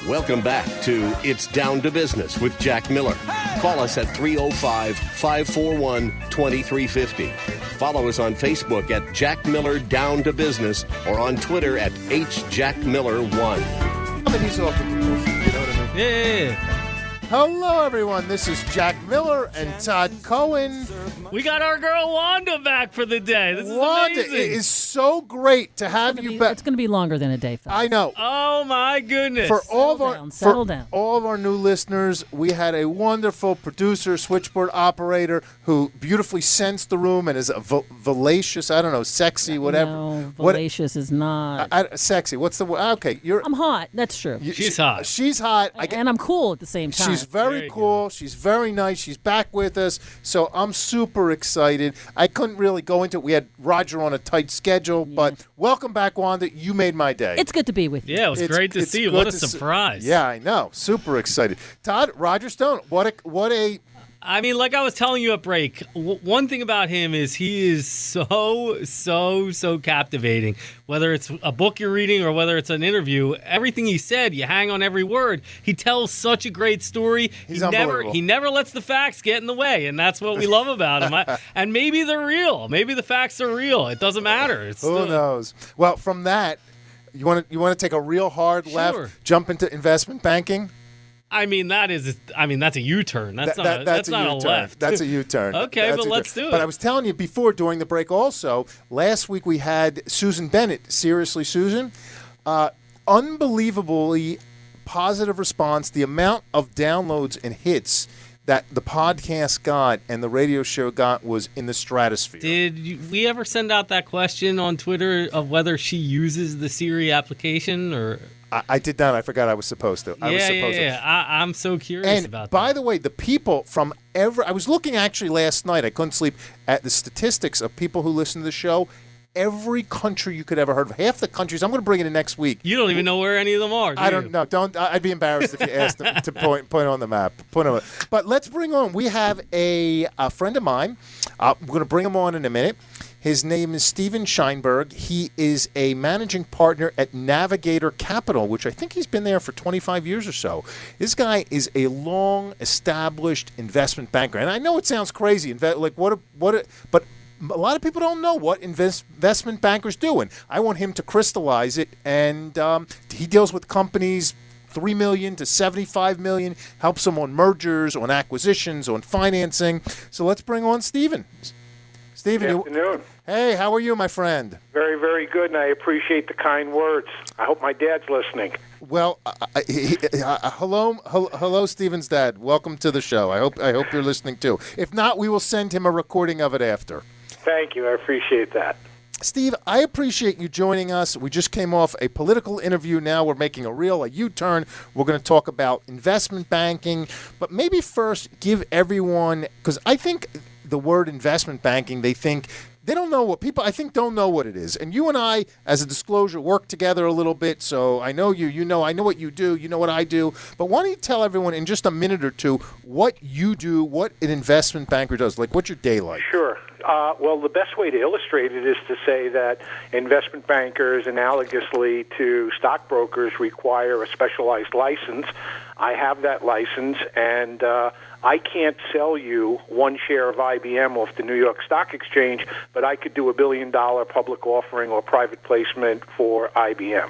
Welcome back to It's Down to Business with Jack Miller. Call us at 305-541-2350. Follow us on Facebook at Jack Miller Down to Business or on Twitter at HJackMiller1. He's off with the bullshit, you know what I mean? Yeah. Hello, everyone. This is Jack Miller and Todd Cohen. We got our girl Wanda back for the day. This is Wanda, amazing. it is so great to have you back. It's going to be longer than a day, fellas. I know. Oh, my goodness. For all Settle down. all of our new listeners, we had a wonderful producer, switchboard operator who beautifully sensed the room and is a valacious, I don't know, sexy, whatever. No, valacious is not. Sexy. What's the word? Okay, I'm hot. That's true. She's hot. She's hot. And I'm cool at the same time. She's very cool. She's very nice. She's back with us. So I'm super excited. I couldn't really go into it. We had Roger on a tight schedule, but welcome back, Wanda. You made my day. It's good to be with you. Yeah, it was great to see you. What a surprise. Yeah, I know. Super excited. Todd, Roger Stone, what a I mean, like I was telling you at break, one thing about him is he is so captivating. Whether it's a book you're reading or whether it's an interview, everything he said, you hang on every word. He tells such a great story. He's unbelievable. He never lets the facts get in the way, and that's what we love about him. And maybe they're real. Maybe the facts are real. It doesn't matter. Who knows? Well, from that, you want to take a real hard left, jump into investment banking? I mean, that's a U-turn. That's not a left. That's a U-turn. Okay, but let's do it. But I was telling you before, during the break also, last week we had Susan Bennett, Seriously Susan. Unbelievably positive response. The amount of downloads and hits that the podcast got and the radio show got was in the stratosphere. Did we ever send out that question on Twitter of whether she uses the Siri application or... I did not. I forgot I was supposed to. I'm so curious about that. By the way, the people from I was looking actually last night. I couldn't sleep at the statistics of people who listen to the show. Every country you could ever heard of. Half the countries. I'm going to bring it in next week. You don't even know where any of them are, do I don't know. I'd be embarrassed if you asked them to point on the map. But let's bring on. We have a friend of mine. We're going to bring him on in a minute. His name is Steven Scheinberg. He is a managing partner at Navigator Capital, which I think he's been there for 25 years or so. This guy is a long-established investment banker. And I know it sounds crazy, but a lot of people don't know what investment bankers do. And I want him to crystallize it. And he deals with companies $3 million to $75 million, helps them on mergers, on acquisitions, on financing. So let's bring on Steven. Steven, good afternoon. Hey, how are you, my friend? Very, very good, and I appreciate the kind words. I hope my dad's listening. Well, hello, Steven's dad. Welcome to the show. I hope you're listening too. If not, we will send him a recording of it after. Thank you. I appreciate that. Steve, I appreciate you joining us. We just came off a political interview. Now we're making a U-turn. We're going to talk about investment banking. But maybe first give everyone, because I think the word investment banking, they don't know what people, I think, don't know what it is. And you and I, as a disclosure, work together a little bit. So I know I know what you do, you know what I do. But why don't you tell everyone in just a minute or two what you do, what an investment banker does, like what's your day like? Sure. Well, the best way to illustrate it is to say that investment bankers, analogously to stockbrokers, require a specialized license. I have that license, and I can't sell you one share of IBM off the New York Stock Exchange, but I could do $1 billion public offering or private placement for IBM.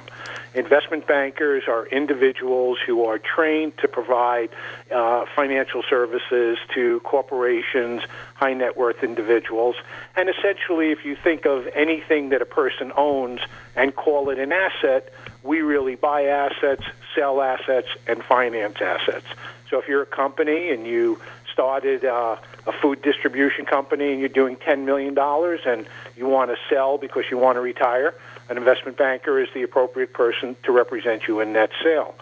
Investment bankers are individuals who are trained to provide financial services to corporations, high net worth individuals. And essentially, if you think of anything that a person owns and call it an asset, we really buy assets, sell assets, and finance assets. So if you're a company and you started a food distribution company and you're doing $10 million and you want to sell because you want to retire, an investment banker is the appropriate person to represent you in that sale.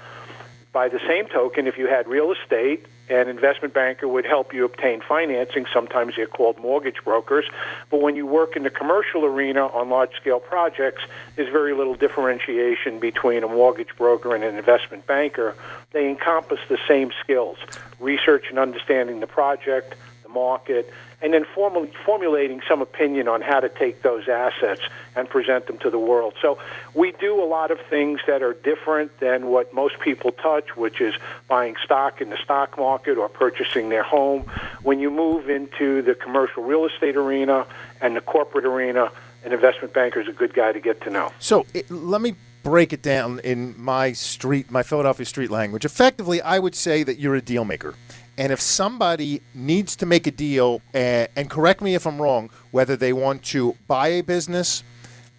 By the same token, if you had real estate, an investment banker would help you obtain financing. Sometimes they're called mortgage brokers. But when you work in the commercial arena on large-scale projects, there's very little differentiation between a mortgage broker and an investment banker. They encompass the same skills: research and understanding the project, the market, and then formulating some opinion on how to take those assets and present them to the world. So we do a lot of things that are different than what most people touch, which is buying stock in the stock market or purchasing their home. When you move into the commercial real estate arena and the corporate arena, an investment banker is a good guy to get to know. So let me break it down in my Philadelphia street language. Effectively, I would say that you're a deal maker. And if somebody needs to make a deal, and correct me if I'm wrong, whether they want to buy a business,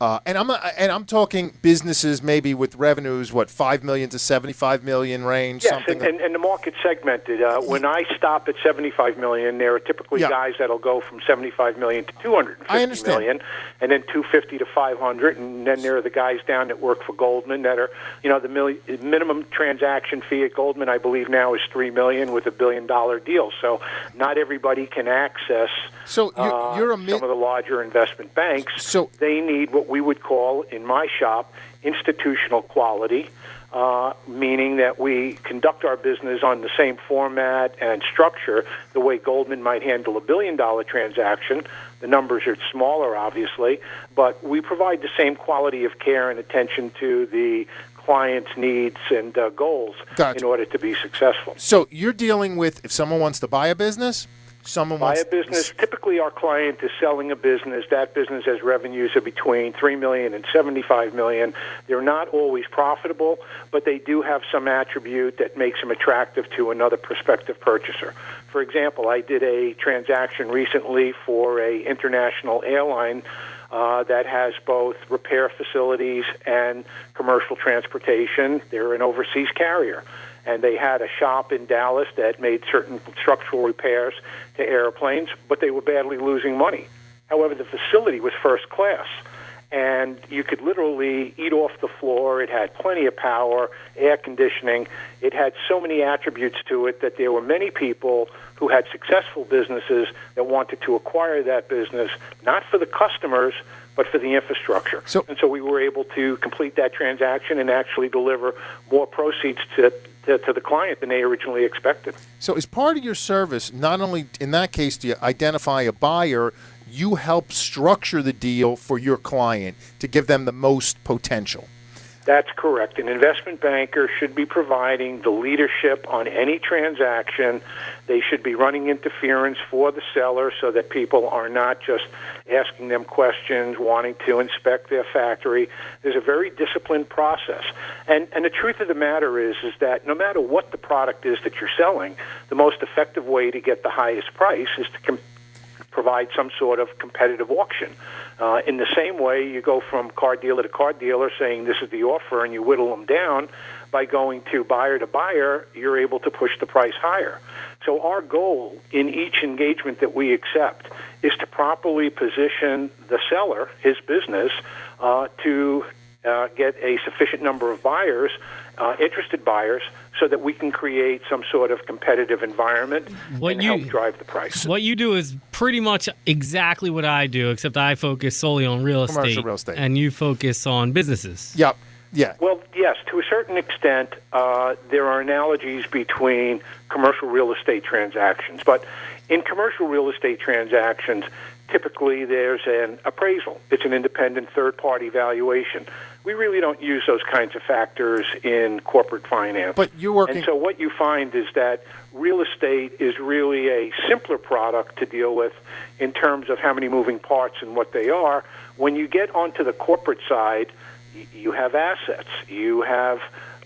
and I'm talking businesses maybe with revenues, $5 million to $75 million range. Yes, something and the market segmented. When I stop at $75 million, there are typically guys that'll go from $75 million to $250 million, and then $250 to $500, and then there are the guys down that work for Goldman that are, the minimum transaction fee at Goldman, I believe now is $3 million with $1 billion deal. So not everybody can access. So you're some of the larger investment banks. So they need what we would call, in my shop, institutional quality, meaning that we conduct our business on the same format and structure the way Goldman might handle $1 billion transaction. The numbers are smaller, obviously, but we provide the same quality of care and attention to the client's needs and goals in order to be successful. So you're dealing with, if someone wants to buy a business, typically our client is selling a business. That business has revenues of between $3 million and $75 million. They're not always profitable, but they do have some attribute that makes them attractive to another prospective purchaser. For example, I did a transaction recently for a international airline that has both repair facilities and commercial transportation. They're an overseas carrier. And they had a shop in Dallas that made certain structural repairs to airplanes, but they were badly losing money. However, the facility was first class, and you could literally eat off the floor. It had plenty of power, air conditioning. It had so many attributes to it that there were many people who had successful businesses that wanted to acquire that business, not for the customers, but for the infrastructure. And so we were able to complete that transaction and actually deliver more proceeds to the client than they originally expected. So as part of your service, not only in that case do you identify a buyer, you help structure the deal for your client to give them the most potential. That's correct. An investment banker should be providing the leadership on any transaction. They should be running interference for the seller so that people are not just asking them questions, wanting to inspect their factory. There's a very disciplined process. And the truth of the matter is that no matter what the product is that you're selling, the most effective way to get the highest price is to provide some sort of competitive auction. In the same way, you go from car dealer to car dealer saying this is the offer and you whittle them down. By going to buyer, you're able to push the price higher. So our goal in each engagement that we accept is to properly position the seller, his business, to get a sufficient number of buyers, interested buyers, so that we can create some sort of competitive environment and help drive the price. What you do is pretty much exactly what I do, except I focus solely on Commercial real estate. And you focus on businesses. Yep. Yeah. Well, yes, to a certain extent, there are analogies between commercial real estate transactions. But in commercial real estate transactions, typically there's an appraisal. It's an independent third-party valuation. We really don't use those kinds of factors in corporate finance. But you're working. And so what you find is that real estate is really a simpler product to deal with in terms of how many moving parts and what they are. When you get onto the corporate side, you have assets. You have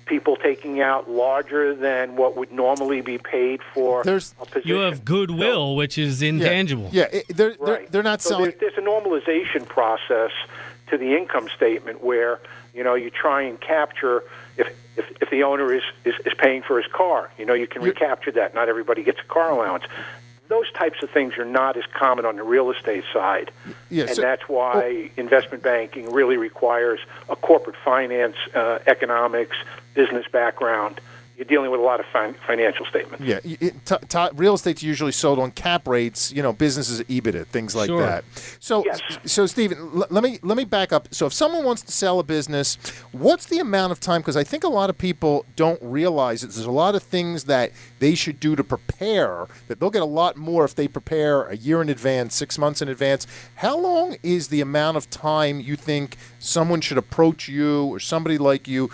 people taking out larger than what would normally be paid for a position. You have goodwill, which is intangible. Yeah, they're not selling. There's a normalization process to the income statement where you try and capture if the owner is paying for his car, you can recapture that. Not everybody gets a car allowance. Those types of things are not as common on the real estate side. And that's why investment banking really requires a corporate finance, economics, business background you're dealing with a lot of financial statements. Yeah, real estate's usually sold on cap rates, businesses EBITDA, things like Sure. that. So, Yes. so Stephen, let me back up. So, if someone wants to sell a business, what's the amount of time? Because I think a lot of people don't realize that there's a lot of things that they should do to prepare. That they'll get a lot more if they prepare a year in advance, 6 months in advance. How long is the amount of time you think someone should approach you or somebody like you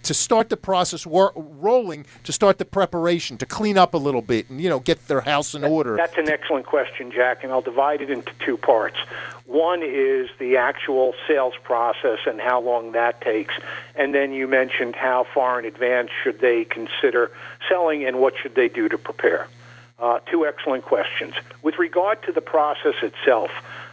to start the process rolling, to start the preparation, to clean up a little bit and, get their house in order? That's an excellent question, Jack, and I'll divide it into two parts. One is the actual sales process and how long that takes, and then you mentioned how far in advance should they consider selling and what should they do to prepare. Two excellent questions. With regard to the process itself,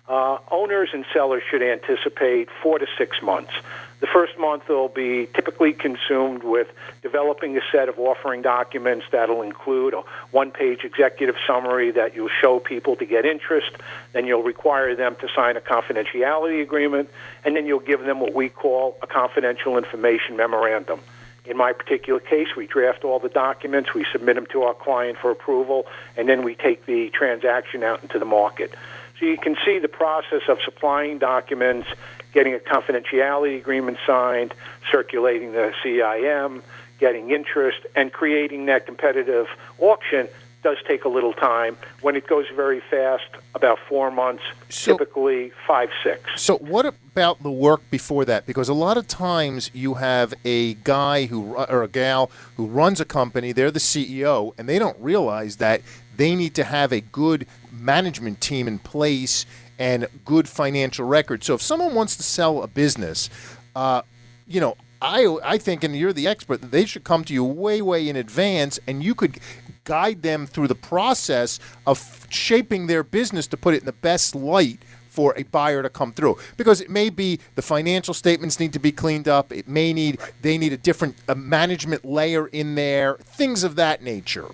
owners and sellers should anticipate 4 to 6 months. The first month will be typically consumed with developing a set of offering documents that'll include a one-page executive summary that you'll show people to get interest. Then you'll require them to sign a confidentiality agreement, and then you'll give them what we call a confidential information memorandum. In my particular case, we draft all the documents, we submit them to our client for approval, and then we take the transaction out into the market. So you can see the process of supplying documents, getting a confidentiality agreement signed, circulating the CIM, getting interest, and creating that competitive auction does take a little time. When it goes very fast, about 4 months, typically 5, 6. So what about the work before that? Because a lot of times you have a guy or a gal who runs a company, they're the CEO, and they don't realize that they need to have a good management team in place and good financial record. So if someone wants to sell a business, I think, and you're the expert, that they should come to you way, way in advance, and you could guide them through the process of shaping their business to put it in the best light for a buyer to come through. Because it may be the financial statements need to be cleaned up. It may they need a different management layer in there, things of that nature.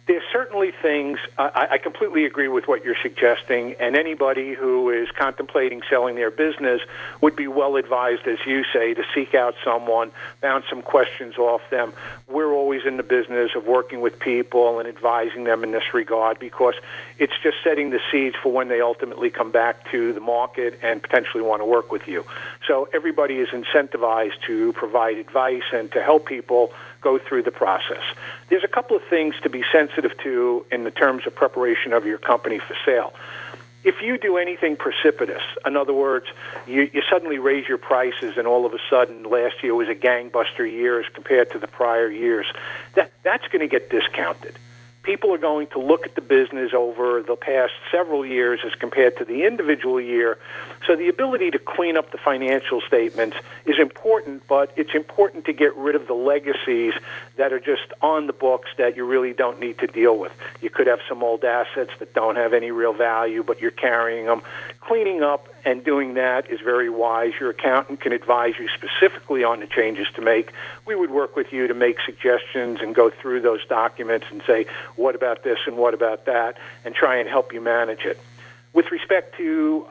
There's certainly things, I completely agree with what you're suggesting, and anybody who is contemplating selling their business would be well advised, as you say, to seek out someone, bounce some questions off them. We're always in the business of working with people and advising them in this regard because it's just setting the seeds for when they ultimately come back to the market and potentially want to work with you. So everybody is incentivized to provide advice and to help people go through the process. There's a couple of things to be sensitive to in the terms of preparation of your company for sale. If you do anything precipitous, in other words, you suddenly raise your prices and all of a sudden last year was a gangbuster year as compared to the prior years, that's going to get discounted. People are going to look at the business over the past several years as compared to the individual year. So the ability to clean up the financial statements is important, but it's important to get rid of the legacies that are just on the books that you really don't need to deal with. You could have some old assets that don't have any real value, but you're carrying them. Cleaning up and doing that is very wise. Your accountant can advise you specifically on the changes to make. We would work with you to make suggestions and go through those documents and say, what about this and what about that, and try and help you manage it. With respect to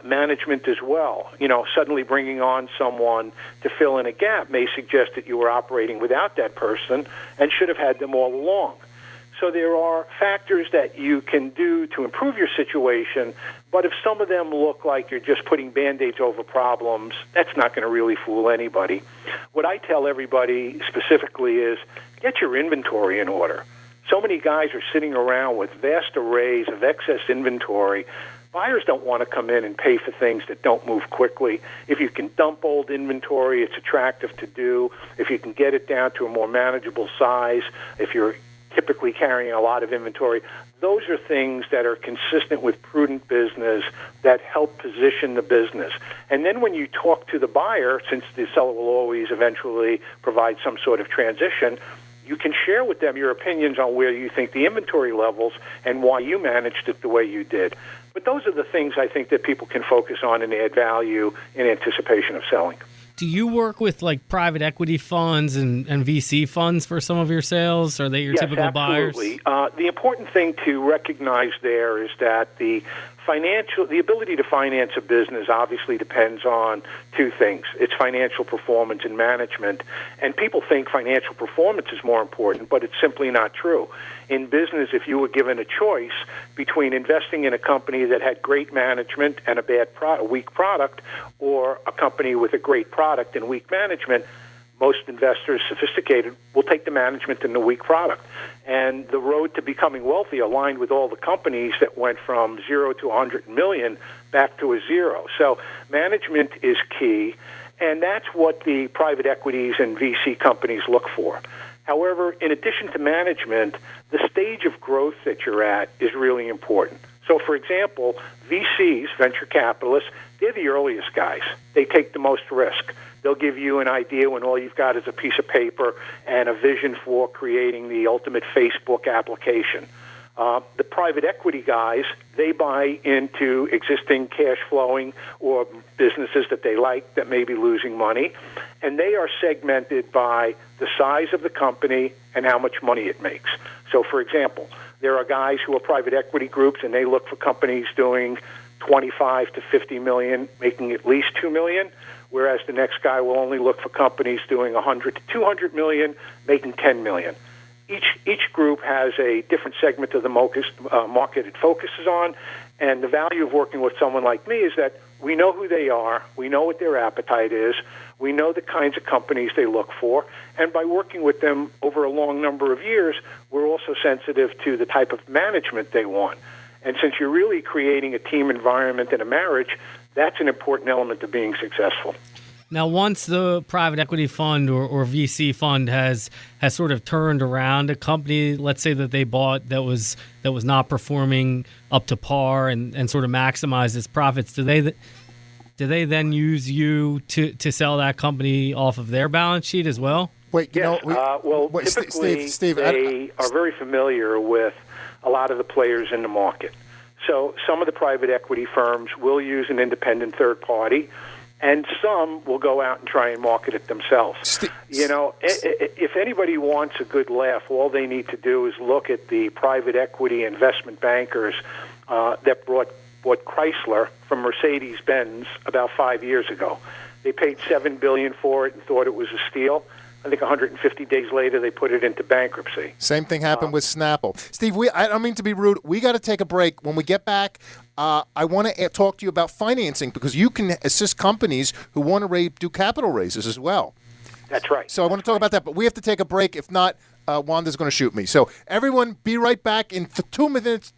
management as well, suddenly bringing on someone to fill in a gap may suggest that you were operating without that person and should have had them all along. So there are factors that you can do to improve your situation, but if some of them look like you're just putting Band-Aids over problems, that's not going to really fool anybody. What I tell everybody specifically is get your inventory in order. So many guys are sitting around with vast arrays of excess inventory. Buyers don't want to come in and pay for things that don't move quickly. If you can dump old inventory, it's attractive to do. If you can get it down to a more manageable size, if you're typically carrying a lot of inventory, those are things that are consistent with prudent business that help position the business. And then when you talk to the buyer, since the seller will always eventually provide some sort of transition, you can share with them your opinions on where you think the inventory levels and why you managed it the way you did. But those are the things I think that people can focus on and add value in anticipation of selling. Do you work with like private equity funds and VC funds for some of your sales? Are they your typical buyers? Yes, absolutely. The important thing to recognize there is that the the ability to finance a business obviously depends on two things. It's financial performance and management. And people think financial performance is more important, but it's simply not true. In business, if you were given a choice between investing in a company that had great management and a weak product, or a company with a great product and weak management, most investors, sophisticated, will take the management and the weak product. And the road to becoming wealthy aligned with all the companies that went from 0 to 100 million back to a zero. So management is key, and that's what the private equities and VC companies look for. However, in addition to management, the stage of growth that you're at is really important. So, for example, VCs, venture capitalists, they're the earliest guys. They take the most risk. They'll give you an idea when all you've got is a piece of paper and a vision for creating the ultimate Facebook application. The private equity guys, they buy into existing cash flowing or businesses that they like that may be losing money, and they are segmented by the size of the company and how much money it makes. So, for example, there are guys who are private equity groups, and they look for companies doing 25 to 50 million, making at least 2 million, whereas the next guy will only look for companies doing 100 to 200 million, making 10 million. Each group has a different segment of the market it focuses on, and the value of working with someone like me is that we know who they are, we know what their appetite is, we know the kinds of companies they look for, and by working with them over a long number of years, we're also sensitive to the type of management they want. And since you're really creating a team environment and a marriage, that's an important element of being successful. Now, once the private equity fund or VC fund has sort of turned around a company, let's say that they bought that was not performing up to par and sort of maximize its profits, do they then use you to sell that company off of their balance sheet as well? Wait, typically Steve, they are very familiar with a lot of the players in the market. So some of the private equity firms will use an independent third party, and some will go out and try and market it themselves. If anybody wants a good laugh, all they need to do is look at the private equity investment bankers that bought Chrysler from Mercedes-Benz about 5 years ago. They paid $7 billion for it and thought it was a steal. I think 150 days later, they put it into bankruptcy. Same thing happened with Snapple. Steve, I don't mean to be rude. We got to take a break. When we get back, I want to talk to you about financing because you can assist companies who want to do capital raises as well. That's right. So I want to talk about that, but we have to take a break. If not, Wanda's going to shoot me. So everyone, be right back in 3 minutes.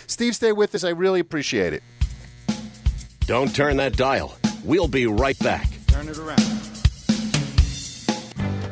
Steve, stay with us. I really appreciate it. Don't turn that dial. We'll be right back. Turn it around.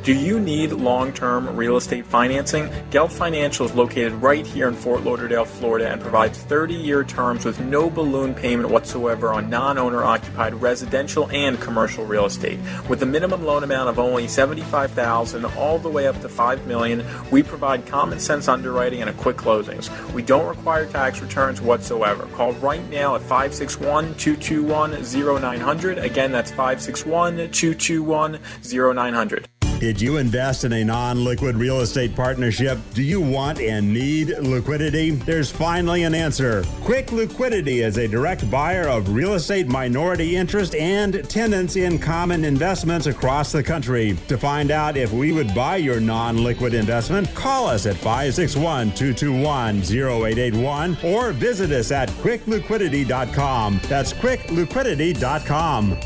Do you need long-term real estate financing? Gelt Financial is located right here in Fort Lauderdale, Florida, and provides 30-year terms with no balloon payment whatsoever on non-owner occupied residential and commercial real estate. With a minimum loan amount of only $75,000 all the way up to $5 million, we provide common sense underwriting and a quick closings. We don't require tax returns whatsoever. Call right now at 561-221-0900. Again, that's 561-221-0900. Did you invest in a non-liquid real estate partnership? Do you want and need liquidity? There's finally an answer. Quick Liquidity is a direct buyer of real estate minority interest and tenants in common investments across the country. To find out if we would buy your non-liquid investment, call us at 561-221-0881 or visit us at quickliquidity.com. That's quickliquidity.com.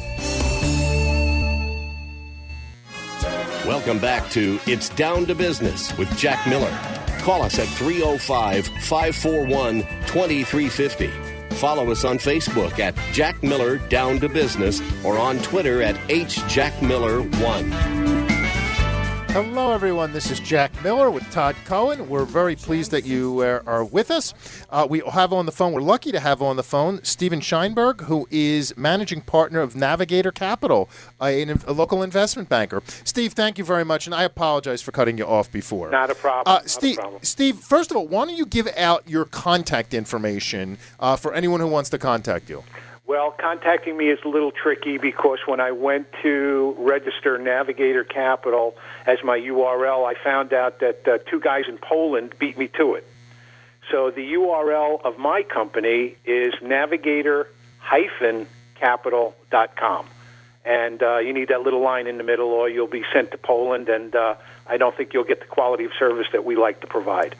Welcome back to It's Down to Business with Jack Miller. Call us at 305-541-2350. Follow us on Facebook at Jack Miller Down to Business or on Twitter at HJackMiller1. Hello, everyone. This is Jack Miller with Todd Cohen. We're very pleased that you are with us. We have on the phone, we're lucky to have on the phone, Stephen Scheinberg, who is managing partner of Navigator Capital, a local investment banker. Steve, thank you very much, and I apologize for cutting you off before. Not a problem. Steve, first of all, why don't you give out your contact information for anyone who wants to contact you? Well, contacting me is a little tricky because when I went to register Navigator Capital as my URL, I found out that two guys in Poland beat me to it. So the URL of my company is Navigator-Capital.com. And you need that little line in the middle, or you'll be sent to Poland, and I don't think you'll get the quality of service that we like to provide.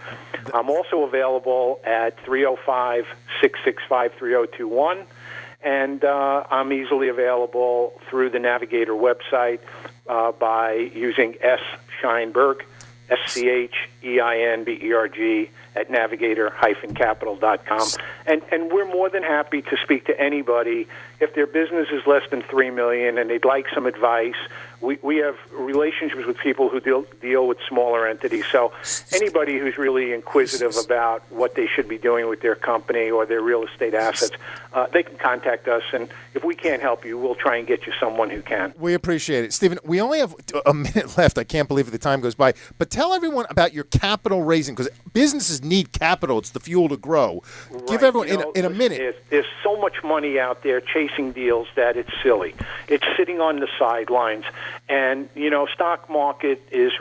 I'm also available at 305-665-3021, and I'm easily available through the Navigator website by using Scheinberg, SCHEINBERG, at navigator-capital.com. And we're more than happy to speak to anybody. If their business is less than $3 million and they'd like some advice, we have relationships with people who deal with smaller entities. So anybody who's really inquisitive about what they should be doing with their company or their real estate assets, they can contact us. And if we can't help you, we'll try and get you someone who can. We appreciate it. Stephen, we only have a minute left. I can't believe the time goes by. But tell everyone about your capital raising, because businesses need capital. It's the fuel to grow. Right. Give everyone in a minute. There's so much money out there chasing deals that it's silly. It's sitting on the sidelines. And, stock market is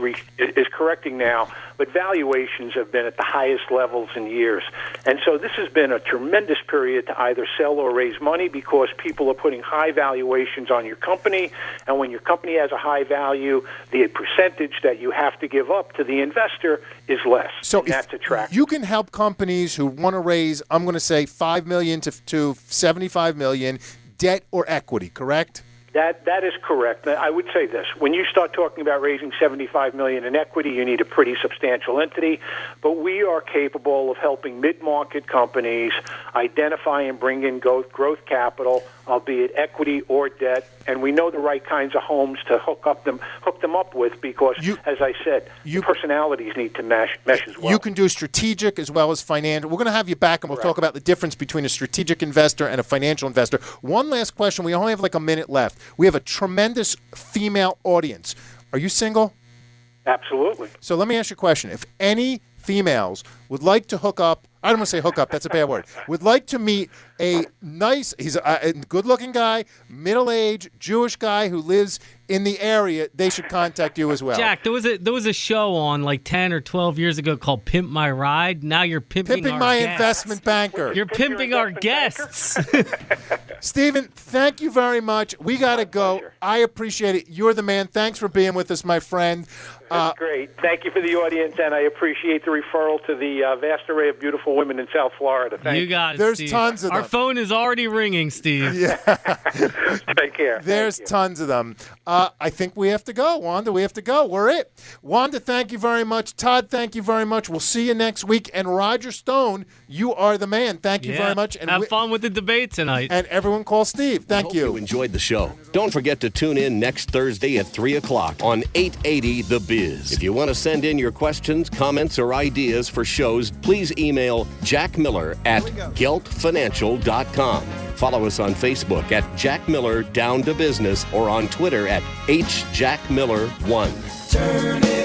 correcting now, but valuations have been at the highest levels in years. And so this has been a tremendous period to either sell or raise money because people are putting high valuations on your company. And when your company has a high value, the percentage that you have to give up to the investor is less. So and that's attractive. You can help companies who want to raise, I'm going to say, $5 million to $75 million, debt or equity, correct? That is correct. I would say this. When you start talking about raising $75 million in equity, you need a pretty substantial entity. But we are capable of helping mid-market companies identify and bring in growth capital, albeit equity or debt. And we know the right kinds of homes to hook them up with because, as I said, the personalities need to mesh as well. You can do strategic as well as financial. We're going to have you back, and we'll talk about the difference between a strategic investor and a financial investor. One last question. We only have like a minute left. We have a tremendous female audience. Are you single? Absolutely. So let me ask you a question. If any females would like to hook up, I don't want to say hook up, that's a bad word, would like to meet a nice, he's a good-looking guy, middle-aged, Jewish guy who lives in the area, they should contact you as well. Jack, there was a show on like 10 or 12 years ago called Pimp My Ride. Now you're pimping our my guests. investment banker. You're pimping our guests. Stephen, thank you very much. We got to go. Pleasure. I appreciate it. You're the man. Thanks for being with us, my friend. That's great. Thank you for the audience, and I appreciate the referral to the vast array of beautiful women in South Florida. Thank You got it, There's Steve. tons of them. Our phone is already ringing, Steve. Yeah. Take care. There's tons of them. I think we have to go. Wanda, we have to go. We're it. Wanda, thank you very much. Todd, thank you very much. We'll see you next week. And Roger Stone, you are the man. Thank you very much. And have fun with the debate tonight. And everyone call Steve. Thank you. You enjoyed the show. Don't forget to tune in next Thursday at 3 o'clock on 880 The Biz. If you want to send in your questions, comments, or ideas for shows, please email Jack Miller at geltfinancial.com. Follow us on Facebook at Jack Miller Down to Business or on Twitter at HJackMiller1. Turn it